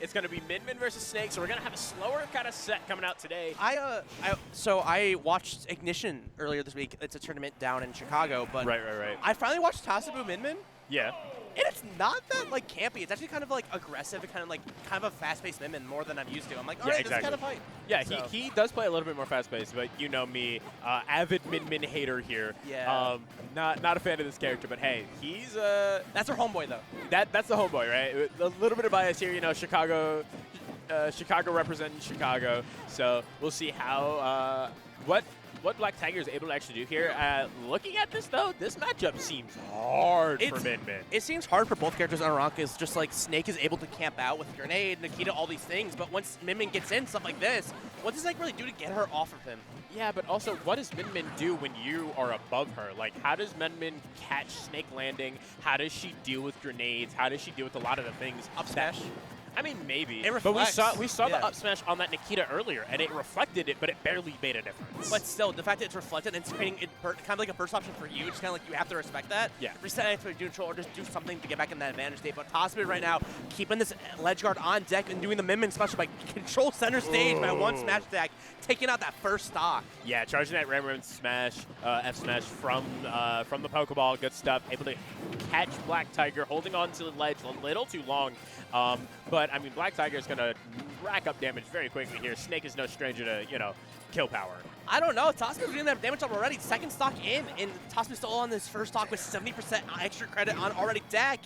It's going to be Min versus Snake, so we're going to have a slower kind of set coming out today. So I watched Ignition earlier this week. It's a tournament down in Chicago, but Right. I finally watched Tasabu Min. Yeah. And it's not that like campy. It's actually kind of like aggressive and kind of a fast-paced Min more than I'm used to. I'm like, all right, exactly. this is kind of fight. Yeah, so. he does play a little bit more fast-paced, but you know me, avid Min hater here. Yeah. Not a fan of this character, but hey, he's That's our homeboy though. That's the homeboy, right? A little bit of bias here, you know, Chicago representing Chicago. So we'll see how what Black Tiger is able to actually do here. Looking at this though, this matchup seems hard for Min. It seems hard for both characters on Aranka. It's just like Snake is able to camp out with Grenade, Nikita, all these things. But once Min gets in, stuff like this, what does Snake really do to get her off of him? Yeah, but also, what does Min do when you are above her? Like, how does Min catch Snake landing? How does she deal with grenades? How does she deal with a lot of the things? Up smash? I mean, maybe. It but reflects. we saw the up smash on that Nikita earlier, and it reflected it, but it barely made a difference. But still, the fact that it's reflected and it's creating it kind of like a burst option for you, it's kind of like you have to respect that. Yeah. Reset it to neutral or just do something to get back in that advantage state. But Tasabu right now, keeping this ledge guard on deck and doing the Min special by control center stage by one smash attack, taking out that first stock. Yeah, charging that Ram smash, F smash from the Pokeball, good stuff. Able to catch Black Tiger, holding on to the ledge a little too long. But, I mean, Black Tiger is going to rack up damage very quickly here. Snake is no stranger to, you know, kill power. I don't know. Tasabu's doing that damage up already. Second stock in, and Tasabu's still on this first stock with 70% extra credit on already deck.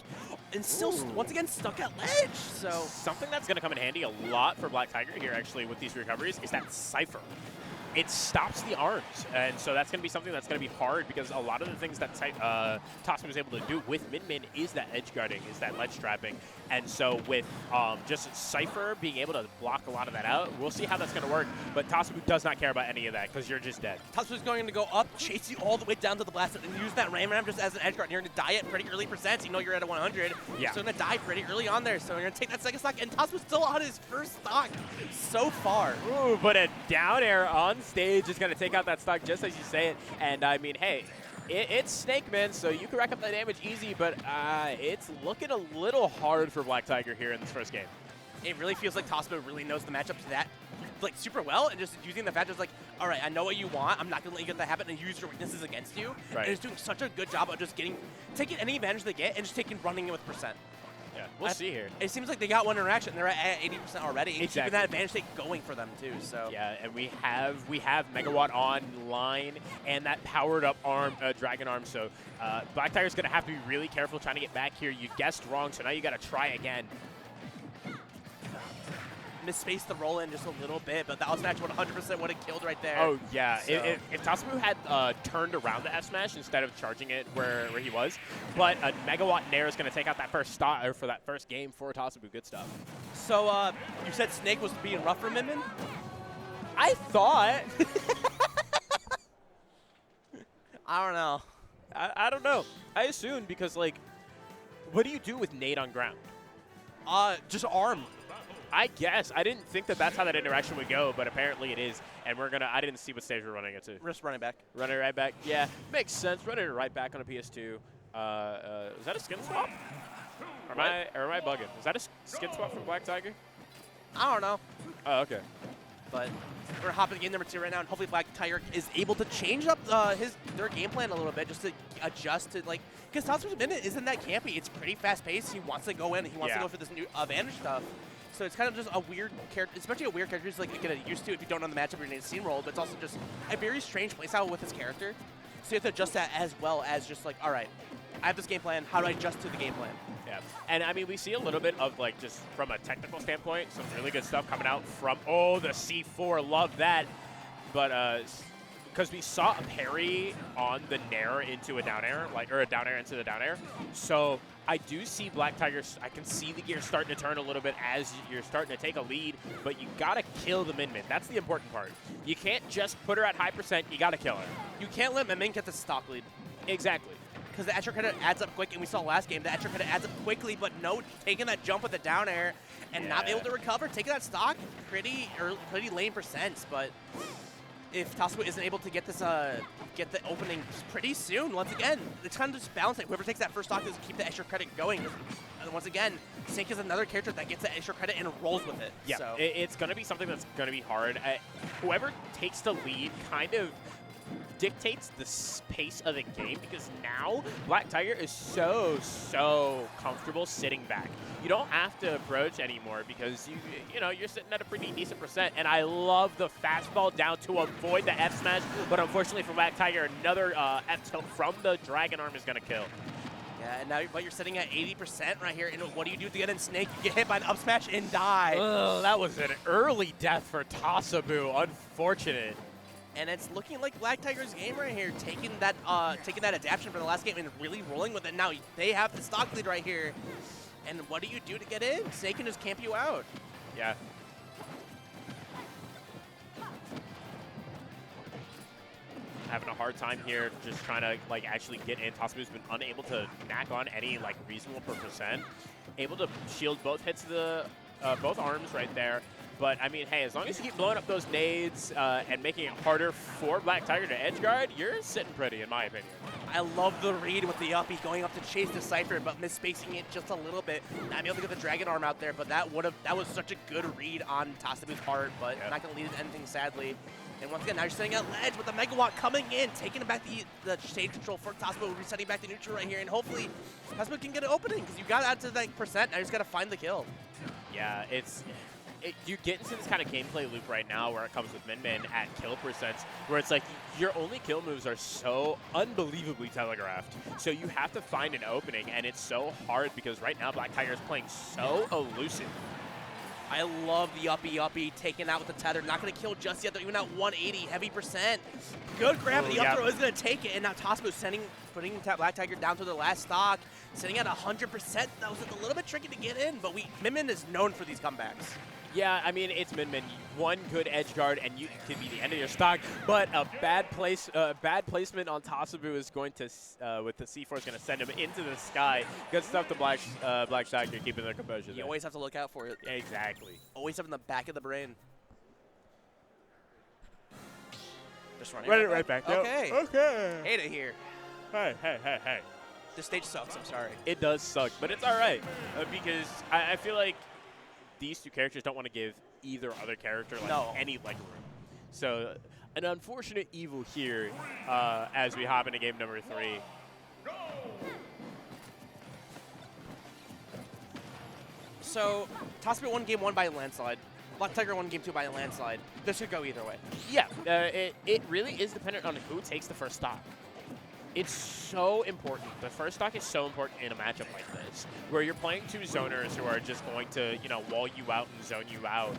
And still, once again, stuck at ledge. So something that's going to come in handy a lot for Black Tiger here, actually, with these recoveries is that Cypher. It stops the arms, and so that's going to be something that's going to be hard because a lot of the things that Tasabu was able to do with Min is that edge guarding, is that ledge trapping. And so with just Cypher being able to block a lot of that out, we'll see how that's going to work. But Tasabu does not care about any of that because you're just dead. Tasabu's going to go up, chase you all the way down to the blast, and use that Ram just as an edge guard. And you're going to die at pretty early percents. You know you're at a 100. Yeah. So you're going to die pretty early on there. So you're going to take that second stock, and Tasabu's still on his first stock so far. Ooh, but a down air on stage is going to take out that stock just as you say it. And I mean, hey, it's Snake, man, so you can rack up that damage easy, but it's looking a little hard for Black Tiger here in this first game. It really feels like Tasabu really knows the matchup to that like super well, and just using the fact just like, all right, I know what you want. I'm not going to let you get that habit and use your weaknesses against you. Right. And it's doing such a good job of just taking any advantage they get and just running it with percent. Yeah, we'll see here. It seems like they got one interaction. They're at 80% already. Exactly. Keeping that advantage take going for them too. So yeah, and we have Megawatt online and that powered up arm, Dragon Arm. So Black Tiger's gonna have to be really careful trying to get back here. You guessed wrong, so now you got to try again. Misspaced the roll in just a little bit, but that was match 100% would have killed right there. Oh yeah, so. if Tasabu had turned around the F smash instead of charging it where he was, but a Megawatt Nair is going to take out that first stop for that first game for Tasabu. Good stuff. So you said Snake was being rough for Min? I thought. I don't know. I don't know. I assumed because like, what do you do with nade on ground? Just arm. I guess. I didn't think that that's how that interaction would go, but apparently it is. And we're going to – I didn't see what stage we're running it to. We're just running back. Running it right back? Yeah, makes sense. Running it right back on a PS2. Is that a skin swap? Or am I bugging? Is that a skin swap from Black Tiger? I don't know. Oh, okay. But we're hopping to game number 2 right now, and hopefully Black Tiger is able to change up their game plan a little bit just to adjust to, like, because Tasabu's Minute isn't that campy. It's pretty fast-paced. He wants to go in. He wants to go for this new advantage stuff. So it's kind of just a weird character, especially a weird character who's like get used to it if you don't know the matchup or you need to steamroll, but it's also just a very strange playstyle with his character. So you have to adjust that as well as just like, all right, I have this game plan. How do I adjust to the game plan? Yeah, and I mean, we see a little bit of like just from a technical standpoint, some really good stuff coming out from, oh, the C4, love that. But because we saw a parry on the Nair into a down air, or a down air into the down air. So I do see Black Tiger, I can see the gear starting to turn a little bit as you're starting to take a lead, but you gotta kill the Min. That's the important part. You can't just put her at high percent, you gotta kill her. You can't let Min get the stock lead. Exactly. Because the extra credit adds up quick, and we saw last game, the extra credit adds up quickly, but no, taking that jump with the down air and not be able to recover, taking that stock, pretty lame percents, but if Tasabu isn't able to get this, get the opening pretty soon, once again, it's kind of just balancing. Whoever takes that first stock is keep the extra credit going. And once again, Snake is another character that gets that extra credit and rolls with it. Yeah, so. it's going to be something that's going to be hard. Whoever takes the lead kind of dictates the pace of the game, because now Black Tiger is so comfortable sitting back. You don't have to approach anymore because you know you're sitting at a pretty decent percent. And I love the fastball down to avoid the F smash, but unfortunately for Black Tiger, another F tilt from the Dragon Arm is going to kill. Yeah, and now but you're sitting at 80% right here. And what do you do to get in Snake? You get hit by an up smash and die. Oh, that was an early death for Tasabu. Unfortunate. And it's looking like Black Tiger's game right here, taking that adaptation from the last game and really rolling with it. Now they have the stock lead right here. And what do you do to get in? Snake can just camp you out. Yeah. Having a hard time here, just trying to like actually get in. Tasabu's been unable to knack on any like reasonable percent. Able to shield both hits of the both arms right there. But, I mean, hey, as long as you keep blowing up those nades and making it harder for Black Tiger to edge guard, you're sitting pretty, in my opinion. I love the read with the uppie going up to chase the Cypher, but misspacing it just a little bit. Not able to get the Dragon Arm out there, but that was such a good read on Tasabu's part, but not going to lead to anything, sadly. And once again, now you're sitting at ledge with the Megawatt coming in, taking back the stage control for Tasabu, resetting back to neutral right here, and hopefully Tasabu can get an opening, because you got out to that percent, now you just got to find the kill. Yeah, you get into this kind of gameplay loop right now where it comes with Min at kill percents, where it's like your only kill moves are so unbelievably telegraphed. So you have to find an opening, and it's so hard because right now Black Tiger is playing so elusive. I love the uppie taken out with the tether. Not going to kill just yet. They're even at 180, heavy percent. Good grab, the up throw is going to take it. And now Tasabu putting Black Tiger down to the last stock, sitting at 100%. That was a little bit tricky to get in, but Min is known for these comebacks. Yeah, I mean, it's Min. One good edge guard, and you could be the end of your stock. But a bad placement on Tasabu is going to, with the C4, is going to send him into the sky. Good stuff to Black Tiger, keeping their composure. You always have to look out for it. Exactly. Always have in the back of the brain. Just running right back. Okay. Okay. Hate it here. Hey. This stage sucks, I'm sorry. It does suck, but it's all right. Because I feel like these two characters don't want to give either other character any leg room. So an unfortunate evil here as we hop into game number 3. So Tasabu won game 1 by a landslide. Black Tiger won game 2 by a landslide. This could go either way. Yeah, it really is dependent on who takes the first stock. It's so important. The first stock is so important in a matchup like this, where you're playing two zoners who are just going to, wall you out and zone you out.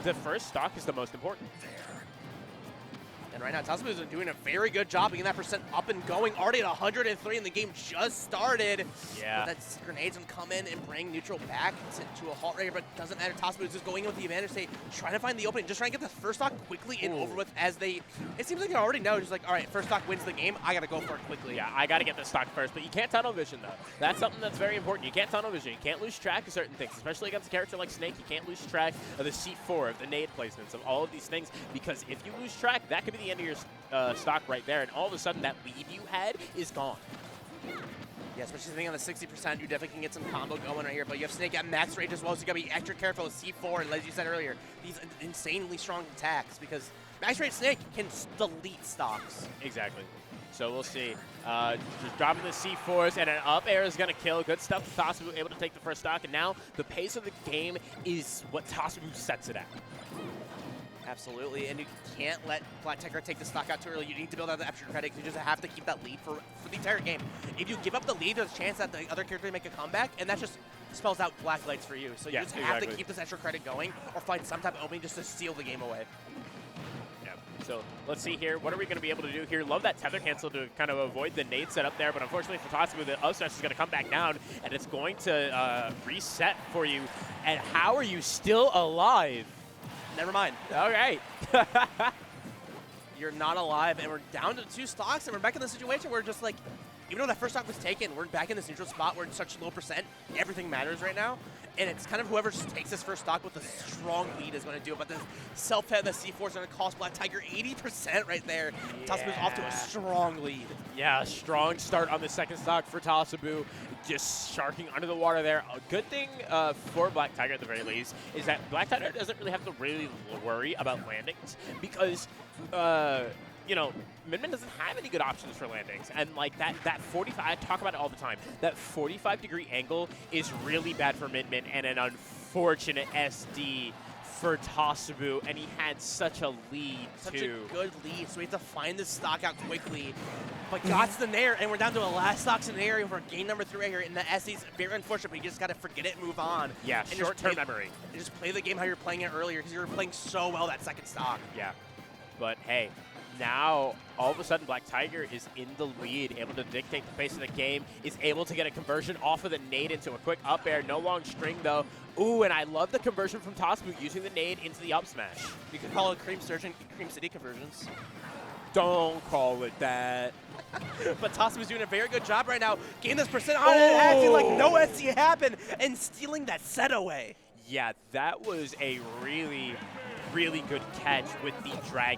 The first stock is the most important. And right now, Tasabu is doing a very good job getting that percent up and going. Already at 103, and the game just started. Yeah. But that grenades can come in and bring neutral back to a halt right here, but it doesn't matter. Tasabu is just going in with the advantage, trying to find the opening, just trying to get the first stock quickly and over with as it seems like they already know, just like, all right, first stock wins the game. I got to go for it quickly. Yeah, I got to get the stock first, but you can't tunnel vision, though. That's something that's very important. You can't tunnel vision. You can't lose track of certain things, especially against a character like Snake. You can't lose track of the C4, of the nade placements, of all of these things, because if you lose track, that could be the end of your stock right there, and all of a sudden that lead you had is gone. Yeah, especially sitting on the 60%, you definitely can get some combo going right here, but you have Snake at max range as well, so you gotta be extra careful with C4, and as you said earlier, these insanely strong attacks, because max range Snake can delete stocks. Exactly. So we'll see. Just dropping the C4s, and an up air is going to kill. Good stuff. Tasabu able to take the first stock, and now the pace of the game is what Tasabu sets it at. Absolutely, and you can't let Black Tiger take the stock out too early. You need to build out the extra credit. You just have to keep that lead for the entire game. If you give up the lead, there's a chance that the other character make a comeback, and that just spells out black lights for you. So you just have to keep this extra credit going or find some type of opening just to steal the game away. Yeah. So let's see here. What are we going to be able to do here? Love that tether cancel to kind of avoid the nade setup there, but unfortunately for Tasabu, the up smash is going to come back down, and it's going to reset for you. And how are you still alive? Never mind. All right. You're not alive, and we're down to 2 stocks, and we're back in the situation where just like, even though that first stock was taken, we're back in this neutral spot where it's such low percent, everything matters right now. and it's kind of whoever takes this first stock with a strong lead is going to do it. But the self-head, the C4 is going to cost Black Tiger 80% right there. Yeah. Tasabu's off to a strong lead. Yeah, strong start on the second stock for Tasabu, just sharking under the water there. A good thing for Black Tiger at the very least is that Black Tiger doesn't really have to really worry about landings because, you know, Min doesn't have any good options for landings. And like that 45, I talk about it all the time, that 45-degree angle is really bad for Min and an unfortunate SD for Tasabu, and he had such a lead, Such too. a good lead, so we have to find this stock out quickly. But got to the Nair, and we're down to a last stock scenario for game number 3 right here. And the SD's very unfortunate, but you just got to forget it and move on. Yeah, and short-term memory. And just play the game how you were playing it earlier, because you were playing so well that second stock. Yeah, but hey, now all of a sudden Black Tiger is in the lead, able to dictate the pace of the game, is able to get a conversion off of the nade into a quick up air. No long string though. Ooh, and I love the conversion from Tasabu using the nade into the up smash. You could call it Cream Surgeon, Cream City conversions. Don't call it that. But Tasabu's doing a very good job right now, getting this percent on it, acting like no SD happened, and stealing that set away. Yeah, that was a really, really good catch with the drag.